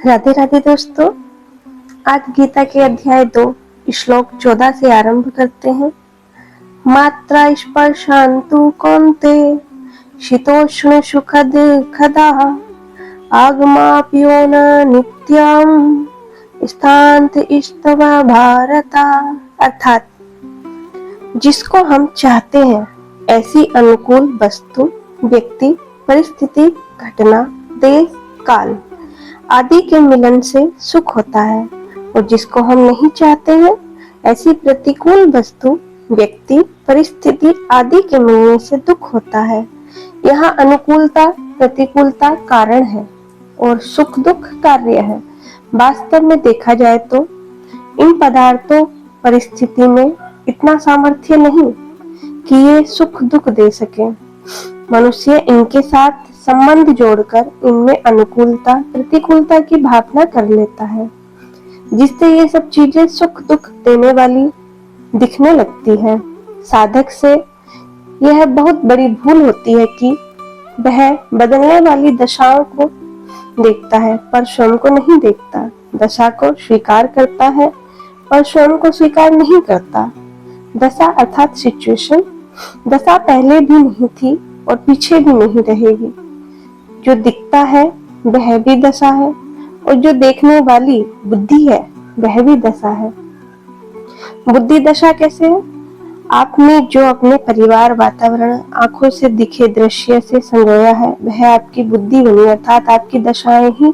राधे राधे दोस्तों। आज गीता के अध्याय 2 श्लोक 14 से आरंभ करते हैं। मात्रा स्पर्शान्तु कौन्ते शीतोष्ण सुखद खदा आगमाप्यो न नित्यम स्थान्त इस्तवा भारता। अर्थात जिसको हम चाहते हैं ऐसी अनुकूल वस्तु, व्यक्ति, परिस्थिति, घटना, देश, काल आदि के मिलन से सुख होता है, और जिसको हम नहीं चाहते हैं ऐसी प्रतिकूल वस्तु, व्यक्ति, परिस्थिति आदि के मिलने से दुख होता है। यहाँ अनुकूलता प्रतिकूलता कारण है और सुख दुख कार्य है। वास्तव में देखा जाए तो इन पदार्थों परिस्थिति में इतना सामर्थ्य नहीं कि ये सुख दुख दे सके। मनुष्य इनके साथ संबंध जोड़कर इनमें अनुकूलता प्रतिकूलता की भावना कर लेता है, जिससे ये सब चीजें सुख दुख देने वाली दिखने लगती है। साधक से यह बहुत बड़ी भूल होती है कि वह बदलने वाली दशाओं को देखता है पर स्वयं को नहीं देखता, दशा को स्वीकार करता है पर स्वयं को स्वीकार नहीं करता। दशा अर्थात सिचुएशन, दशा पहले भी नहीं थी और पीछे भी नहीं रहेगी। जो दिखता है वह भी दशा है, और जो देखने वाली बुद्धि है वह भी दशा है। बुद्धि दशा कैसे है? आपने जो अपने परिवार, वातावरण, आंखों से दिखे दृश्य से संजोया है वह आपकी बुद्धि बनी, अर्थात आपकी दशाएं ही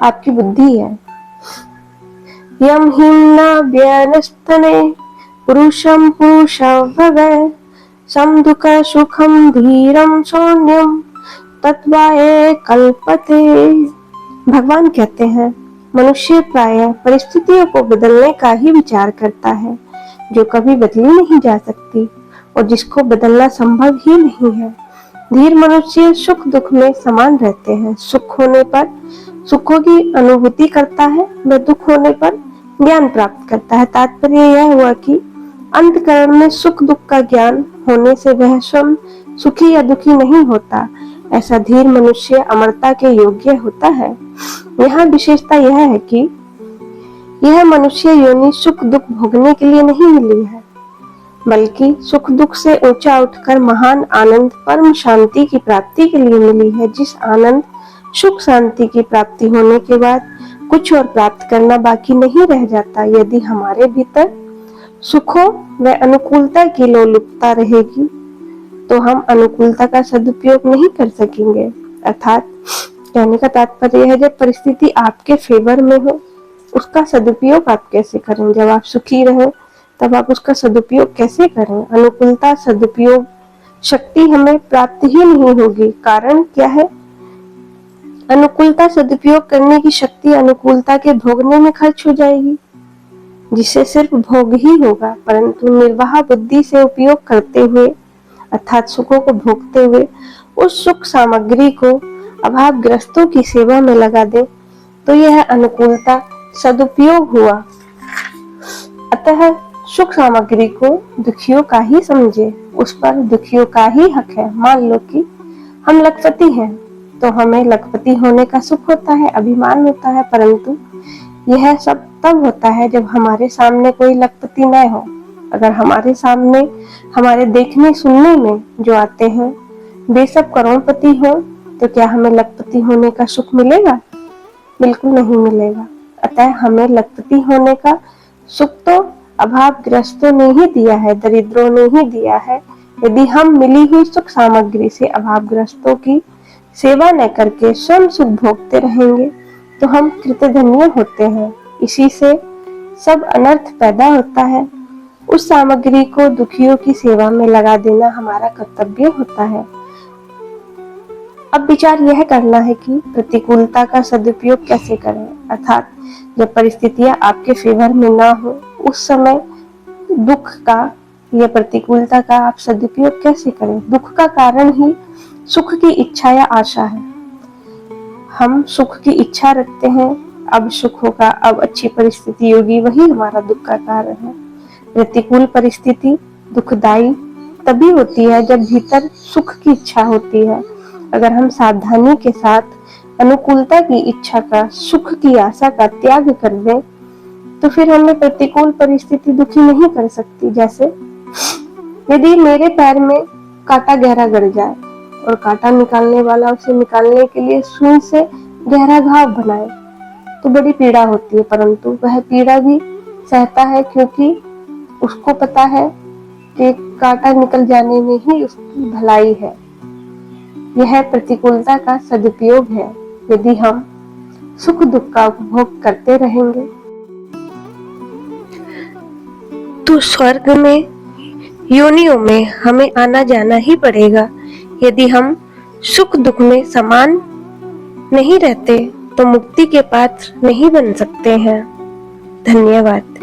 आपकी बुद्धि है। यम हिम्ना व्यनस्तने पुरुषम पुरुषव्रवै सम दुःख सुखम धीरम शून्यम तत्वाए कल्पते। भगवान कहते हैं मनुष्य प्रायः परिस्थितियों को बदलने का ही विचार करता है, जो कभी बदली नहीं जा सकती और जिसको बदलना संभव ही नहीं है। धीर मनुष्य सुख दुख में समान रहते हैं। सुख होने पर सुखों की अनुभूति करता है, वह दुख होने पर ज्ञान प्राप्त करता है। तात्पर्य यह हुआ कि अंतकरण में सुख दुख का ज्ञान होने से वह स्वयं सुखी या दुखी नहीं होता। ऐसा धीर मनुष्य अमरता के योग्य होता है। यहाँ विशेषता यह है कि यह मनुष्य योनि सुख दुख भोगने के लिए नहीं मिली है, बल्कि सुख दुख से ऊंचा उठकर महान आनंद परम शांति की प्राप्ति के लिए मिली है। जिस आनंद सुख शांति की प्राप्ति होने के बाद कुछ और प्राप्त करना बाकी नहीं रह जाता। यदि हमारे भीतर सुखों व अनुकूलता की लोलुपता रहेगी तो हम अनुकूलता का सदुपयोग नहीं कर सकेंगे। अर्थात कहने का तात्पर्य है, जब परिस्थिति आपके फेवर में हो उसका सदुपयोग आप कैसे करें। जब आप सुखी रहें तब आप उसका सदुपयोग कैसे करें। अनुकूलता सदुपयोग शक्ति हमें प्राप्त ही नहीं होगी। कारण क्या है? अनुकूलता सदुपयोग करने की शक्ति अनुकूलता के भोगने में खर्च हो जाएगी, जिससे सिर्फ भोग ही होगा, परंतु निर्वाह बुद्धि से उपयोग करते हुए अर्थात सुखों को भोगते हुए उस सुख सामग्री को अभावग्रस्तों की सेवा में लगा दे तो यह अनुकूलता सदुपयोग हुआ। अतः सुख सामग्री को दुखियों का ही समझे, उस पर दुखियों का ही हक है। मान लो कि हम लखपति हैं तो हमें लखपति होने का सुख होता है, अभिमान होता है, परंतु यह सब तब होता है जब हमारे सामने कोई लखपति न हो। अगर हमारे सामने हमारे देखने सुनने में जो आते हैं वे सब करोड़पति हो तो क्या हमें लखपति होने का सुख मिलेगा? बिल्कुल नहीं मिलेगा। अतः हमें लखपति होने का सुख तो अभावग्रस्तों ने ही दिया है, दरिद्रों ने ही दिया है। यदि हम मिली हुई सुख सामग्री से अभावग्रस्तों की सेवा न करके स्वयं सुख भोगते रहेंगे तो हम कृतधन्य होते हैं। इसी से सब अनर्थ पैदा होता है। उस सामग्री को दुखियों की सेवा में लगा देना हमारा कर्तव्य होता है। अब विचार यह करना है कि प्रतिकूलता का सदुपयोग कैसे करें, अर्थात जब परिस्थितियां आपके फेवर में ना हो उस समय दुख का या प्रतिकूलता का आप सदुपयोग कैसे करें। दुख का कारण ही सुख की इच्छा या आशा है। हम सुख की इच्छा रखते हैं, अब सुख होगा, अब अच्छी परिस्थिति होगी, वही हमारा दुख का कारण है। प्रतिकूल परिस्थिति दुखदायी तभी होती है जब भीतर सुख की इच्छा होती है। अगर हम सावधानी के साथ अनुकूलता की इच्छा का, सुख की आशा का त्याग कर दें तो फिर हमें प्रतिकूल परिस्थिति दुखी नहीं कर सकती। जैसे यदि मेरे पैर में कांटा गहरा गड़ जाए और कांटा निकालने वाला उसे निकालने के लिए सुई से गहरा घाव बनाए तो बड़ी पीड़ा होती है, परंतु वह पीड़ा भी सहता है क्योंकि उसको पता है कि कांटा निकल जाने में ही उसकी भलाई है। यह प्रतिकूलता का सदुपयोग है। यदि हम सुख दुख का उपभोग करते रहेंगे तो स्वर्ग में, योनियों में हमें आना जाना ही पड़ेगा। यदि हम सुख दुख में समान नहीं रहते तो मुक्ति के पात्र नहीं बन सकते हैं। धन्यवाद।